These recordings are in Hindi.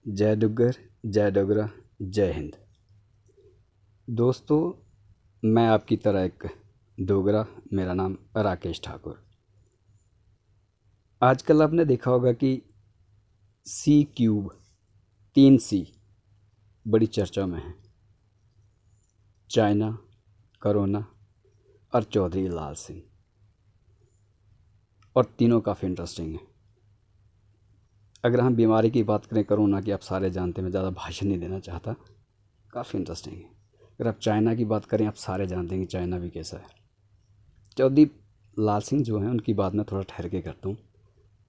जय डुग्गर, जय डोगरा, जय हिंद। दोस्तों, मैं आपकी तरह एक डोगरा, मेरा नाम राकेश ठाकुर। आजकल आपने देखा होगा कि सी क्यूब, 3C बड़ी चर्चा में है। चाइना, कोरोना और चौधरी लाल सिंह, और तीनों काफ़ी इंटरेस्टिंग हैं। अगर हम बीमारी की बात करें कोरोना की, आप सारे जानते हैं, मैं ज़्यादा भाषण नहीं देना चाहता, काफ़ी इंटरेस्टिंग है। अगर आप चाइना की बात करें, आप सारे जानते हैं कि चाइना भी कैसा है। चौधरी लाल सिंह जो हैं, उनकी बात मैं थोड़ा ठहर के करता हूँ।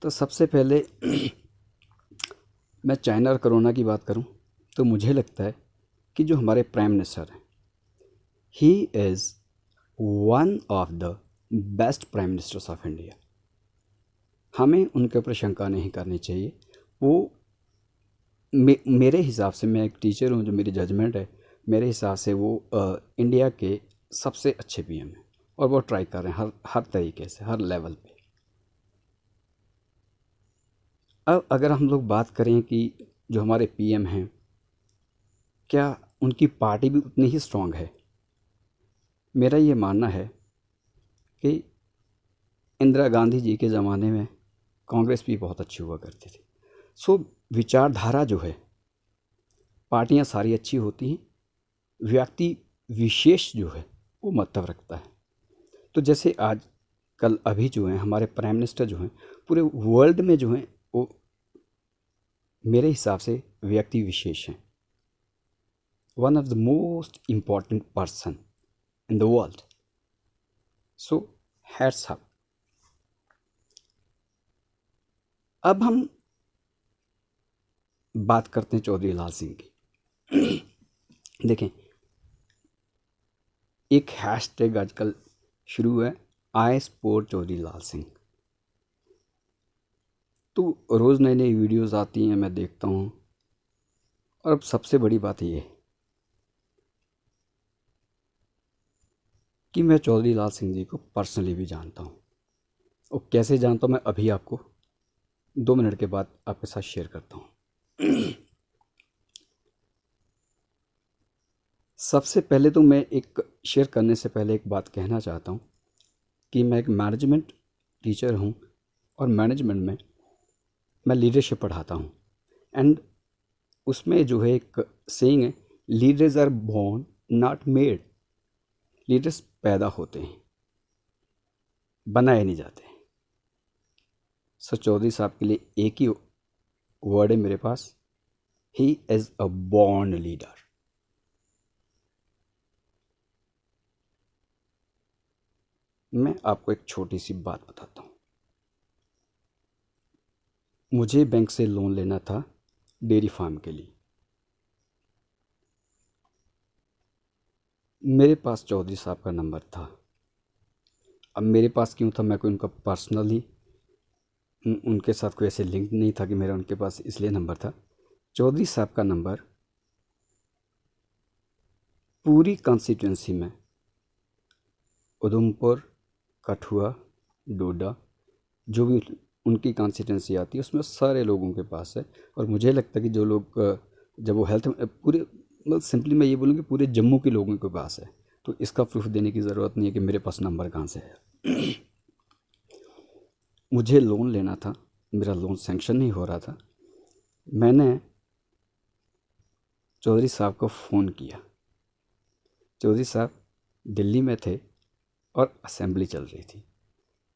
तो सबसे पहले मैं चाइना और कोरोना की बात करूं तो मुझे लगता है कि जो हमारे प्राइम मिनिस्टर हैं, he is one of the best prime ministers of India. हमें उनके ऊपर शंका नहीं करनी चाहिए। वो मेरे हिसाब से, मैं एक टीचर हूं, जो मेरी जजमेंट है, मेरे हिसाब से वो इंडिया के सबसे अच्छे पीएम हैं। और वो ट्राई कर रहे हैं हर तरीके से, हर लेवल पे। अब अगर हम लोग बात करें कि जो हमारे पीएम हैं, क्या उनकी पार्टी भी उतनी ही स्ट्रांग है? मेरा ये मानना है कि इंदिरा गांधी जी के ज़माने में कांग्रेस भी बहुत अच्छी हुआ करती थी। सो विचारधारा जो है, पार्टियां सारी अच्छी होती हैं, व्यक्ति विशेष जो है वो महत्व रखता है। तो जैसे आज कल अभी जो हैं हमारे प्राइम मिनिस्टर जो हैं, पूरे वर्ल्ड में जो हैं, वो मेरे हिसाब से व्यक्ति विशेष हैं। One of the most important person in the world. So hats up. अब हम बात करते हैं चौधरी लाल सिंह की। देखें, एक हैशटैग आजकल शुरू है, आई सपोर्ट चौधरी लाल सिंह। तो रोज़ नई नई वीडियोस आती हैं, मैं देखता हूँ। और अब सबसे बड़ी बात ये है कि मैं चौधरी लाल सिंह जी को पर्सनली भी जानता हूँ। और कैसे जानता हूँ, मैं अभी आपको 2 मिनट के बाद आपके साथ शेयर करता हूँ। सबसे पहले तो मैं एक शेयर करने से पहले एक बात कहना चाहता हूँ कि मैं एक मैनेजमेंट टीचर हूँ, और मैनेजमेंट में मैं लीडरशिप पढ़ाता हूँ। एंड उसमें जो है एक सेइंग है, leaders are born not made. Leaders पैदा होते हैं, बनाए नहीं जाते। सो चौधरी साहब के लिए एक ही वर्ड है मेरे पास, he is a born leader. मैं आपको एक छोटी सी बात बताता हूँ। मुझे बैंक से लोन लेना था डेयरी फार्म के लिए। मेरे पास चौधरी साहब का नंबर था। अब मेरे पास क्यों था? मैं कोई उनका पर्सनली उनके साथ कोई ऐसे लिंक नहीं था कि मेरा उनके पास इसलिए नंबर था। चौधरी साहब का नंबर पूरी कॉन्स्टिट्यूंसी में, उधमपुर, कठुआ, डोडा, जो भी उनकी कॉन्स्टिट्यूंसी आती है, उसमें सारे लोगों के पास है। और मुझे लगता है कि जो लोग जब वो हेल्थ पूरे, मतलब सिंपली मैं ये बोलूँ कि पूरे जम्मू के लोगों के पास है। तो इसका प्रूफ देने की ज़रूरत नहीं है कि मेरे पास नंबर कहाँ से है। मुझे लोन लेना था, मेरा लोन सैंक्शन नहीं हो रहा था। मैंने चौधरी साहब को फ़ोन किया। चौधरी साहब दिल्ली में थे और असेंबली चल रही थी।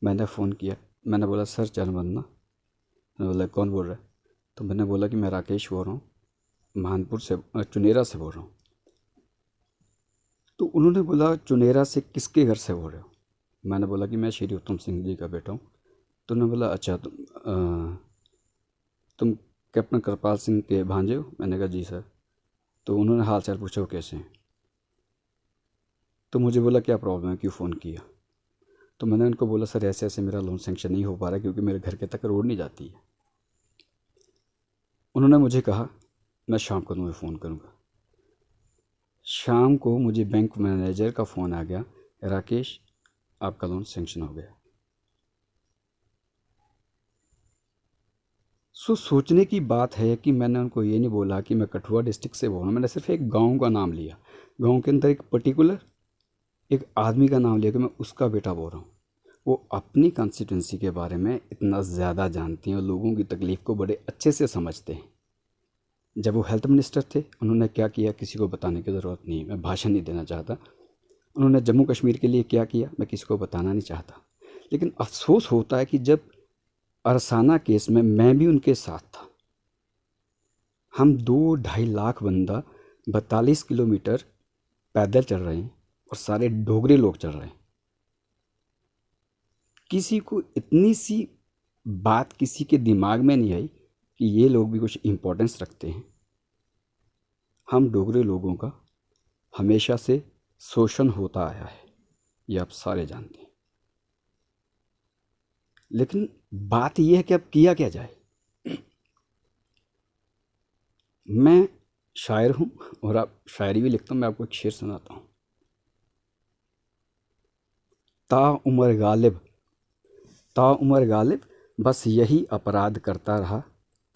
मैंने फ़ोन किया, मैंने बोला सर चल बनना। मैंने बोला कौन बोल रहा है? तो मैंने बोला कि मैं राकेश बोल रहा हूँ, महानपुर से, चुनेरा से बोल रहा हूँ। तो उन्होंने बोला चुनेरा से किसके घर से बोल रहे हो? मैंने बोला कि मैं श्री उत्तम सिंह जी का बेटा हूँ। तो उन्होंने बोला अच्छा, तुम कैप्टन कृपाल सिंह के भांजे हो? मैंने कहा जी सर। तो उन्होंने हाल चाल पूछा वो कैसे हैं। तो मुझे बोला क्या प्रॉब्लम है, क्यों फ़ोन किया? तो मैंने उनको बोला सर ऐसे ऐसे मेरा लोन सेंक्शन नहीं हो पा रहा क्योंकि मेरे घर के तक रोड नहीं जाती है। उन्होंने मुझे कहा मैं शाम को तुम्हें फ़ोन करूँगा। शाम को मुझे बैंक मैनेजर का फ़ोन आ गया, राकेश आपका लोन सेंक्शन हो गया। सोचने की बात है कि मैंने उनको ये नहीं बोला कि मैं कठुआ डिस्ट्रिक्ट से बोल रहा हूँ, मैंने सिर्फ एक गांव का नाम लिया। गांव के अंदर एक पर्टिकुलर एक आदमी का नाम लिया कि मैं उसका बेटा बोल रहा हूँ। वो अपनी कॉन्स्टिट्यूंसी के बारे में इतना ज़्यादा जानती हैं और लोगों की तकलीफ़ को बड़े अच्छे से समझते हैं। जब वो हेल्थ मिनिस्टर थे, उन्होंने क्या किया किसी को बताने की ज़रूरत नहीं है, मैं भाषण नहीं देना चाहता। उन्होंने जम्मू कश्मीर के लिए क्या किया मैं किसी को बताना नहीं चाहता। लेकिन अफसोस होता है कि जब अरसाना केस में मैं भी उनके साथ था, हम 2-2.5 लाख बंदा 42 किलोमीटर पैदल चल रहे हैं और सारे डोगरे लोग चल रहे हैं। किसी को इतनी सी बात किसी के दिमाग में नहीं आई कि ये लोग भी कुछ इम्पोर्टेंस रखते हैं। हम डोगरे लोगों का हमेशा से शोषण होता आया है, ये आप सारे जानते हैं। लेकिन बात यह है कि अब किया क्या जाए। मैं शायर हूँ और आप शायरी भी लिखता हूँ। मैं आपको एक शेर सुनाता हूँ। ता उमर गालिब बस यही अपराध करता रहा,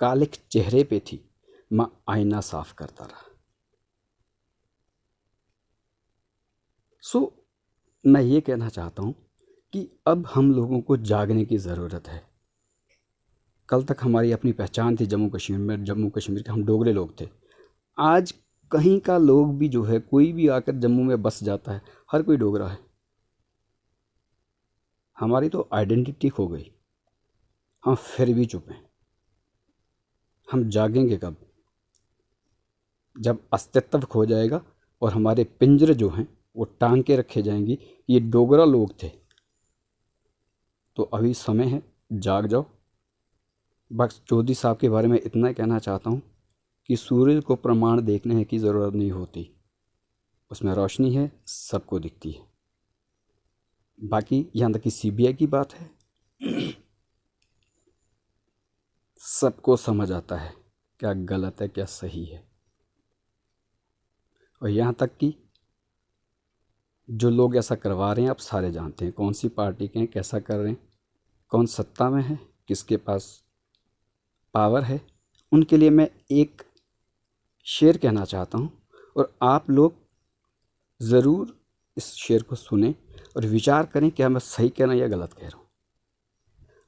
कालिक चेहरे पे थी माँ आईना साफ करता रहा। मैं ये कहना चाहता हूँ कि अब हम लोगों को जागने की ज़रूरत है। कल तक हमारी अपनी पहचान थी जम्मू कश्मीर में, जम्मू कश्मीर के हम डोगरे लोग थे। आज कहीं का लोग भी जो है, कोई भी आकर जम्मू में बस जाता है, हर कोई डोगरा है। हमारी तो आइडेंटिटी खो गई, हम फिर भी चुप हैं। हम जागेंगे कब? जब अस्तित्व खो जाएगा और हमारे पिंजरे जो हैं वो टांग के रखे जाएंगी, ये डोगरा लोग थे। तो अभी समय है, जाग जाओ। बस चौधरी साहब के बारे में इतना ही कहना चाहता हूँ कि सूरज को प्रमाण देखने की ज़रूरत नहीं होती, उसमें रोशनी है, सबको दिखती है। बाकी यहाँ तक कि सीबीआई की बात है, सबको समझ आता है क्या गलत है क्या सही है। और यहाँ तक कि जो लोग ऐसा करवा रहे हैं, आप सारे जानते हैं कौन सी पार्टी के हैं, कैसा कर रहे हैं, कौन सत्ता में है, किसके पास पावर है। उनके लिए मैं एक शेर कहना चाहता हूँ और आप लोग ज़रूर इस शेर को सुने और विचार करें क्या मैं सही कह रहा हूँ या गलत कह रहा हूँ।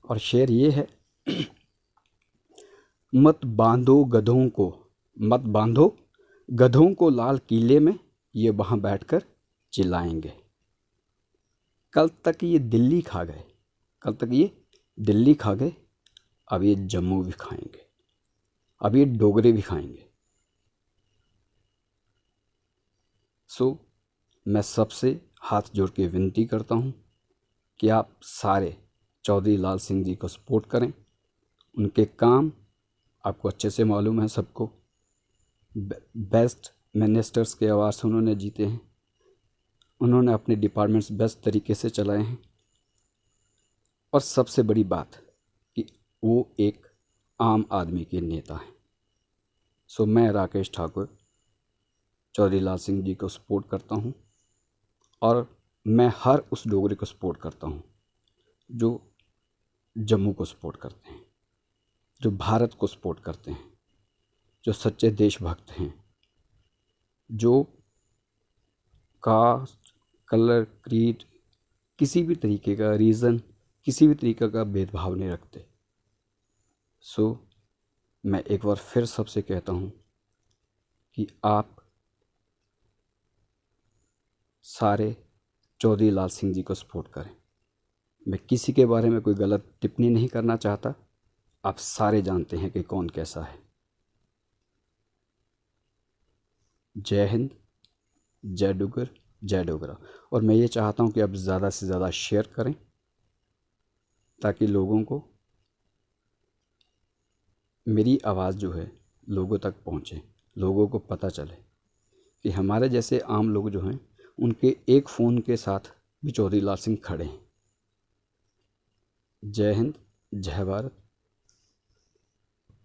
और शेर ये है, मत बांधो गधों को लाल किले में, ये वहाँ बैठकर चिल्लाएंगे। कल तक ये दिल्ली खा गए, अब ये जम्मू भी खाएंगे, अब ये डोगरे भी खाएंगे। मैं सबसे हाथ जोड़ के विनती करता हूँ कि आप सारे चौधरी लाल सिंह जी को सपोर्ट करें। उनके काम आपको अच्छे से मालूम है, सबको बेस्ट मिनिस्टर्स के अवार्ड से उन्होंने जीते हैं। उन्होंने अपने डिपार्टमेंट्स बेस्ट तरीके से चलाए हैं। और सबसे बड़ी बात कि वो एक आम आदमी के नेता हैं। मैं राकेश ठाकुर चौधरी लाल सिंह जी को सपोर्ट करता हूँ और मैं हर उस डोगरे को सपोर्ट करता हूँ जो जम्मू को सपोर्ट करते हैं, जो भारत को सपोर्ट करते हैं, जो सच्चे देशभक्त हैं, जो कास्ट, कलर, क्रीड, किसी भी तरीके का रीज़न, किसी भी तरीके का भेदभाव नहीं रखते। मैं एक बार फिर सबसे कहता हूँ कि आप सारे चौधरी लाल सिंह जी को सपोर्ट करें। मैं किसी के बारे में कोई गलत टिप्पणी नहीं करना चाहता, आप सारे जानते हैं कि कौन कैसा है। जय हिंद, जय डुगर, जय डोगरा। और मैं ये चाहता हूँ कि आप ज़्यादा से ज़्यादा शेयर करें ताकि लोगों को मेरी आवाज़ जो है लोगों तक पहुँचे, लोगों को पता चले कि हमारे जैसे आम लोग जो हैं उनके एक फ़ोन के साथ भी चौधरी लाल सिंह खड़े हैं। जय हिंद, जय भारत,